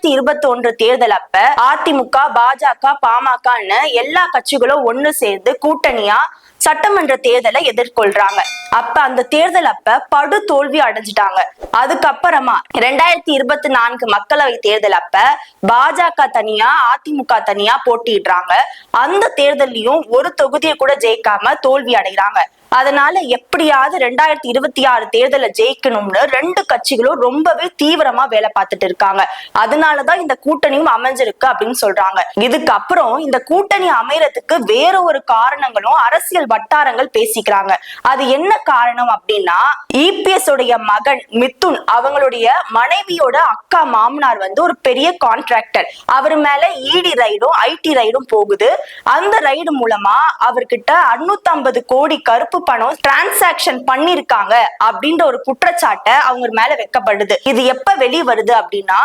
2021 தேர்தல் அப்ப அதிமுக, பாஜக, பாமகன்னு எல்லா கட்சிகளும் ஒண்ணு சேர்ந்து கூட்டணியா சட்டமன்ற தேர்தலை எதிர்கொள்றாங்க. அப்ப அந்த தேர்தல் அப்ப படு தோல்வி அடைஞ்சிட்டாங்க. அதுக்கப்புறமா 2024 மக்களவை தேர்தல் அப்ப பாஜக தனியா, அதிமுக தனியா போட்டிடுறாங்க. அந்த தேர்தலையும் ஒரு தொகுதியை கூட ஜெயிக்காம தோல்வி அடைகிறாங்க. அதனால எப்படியாவது 2026 தேர்தலை ஜெயிக்கணும்னு ரெண்டு கட்சிகளும் ரொம்பவே தீவிரமா வேலை பார்த்துட்டு இருக்காங்க. அதனாலதான் இந்த கூட்டணியும் அமைஞ்சிருக்கு அப்படின்னு சொல்றாங்க. இதுக்கப்புறம் இந்த கூட்டணி அமையறதுக்கு வேற ஒரு காரணங்களும் அரசியல் வட்டாரங்கள் பேசிக்கிறாங்க. அது என்ன காரணம் அப்படின்னா, இபிஎஸ் உடைய மகன் மிதுன் அவங்களுடைய மனைவியோட அக்கா மாமனார் ஒரு பெரிய கான்ட்ராக்டர். அவர் மேல இடி ரைடும் ஐடி ரைடும் போகுது. அந்த ரைடு மூலமா அவர்கிட்ட 650 கோடி கருப்பு பணம் டிரான்சாக்சன் பண்ணிருக்காங்க அப்படின்ற ஒரு குற்றச்சாட்டை அவங்க மேல வைக்கப்படுது. இது எப்ப வெளியே வருது அப்படின்னா,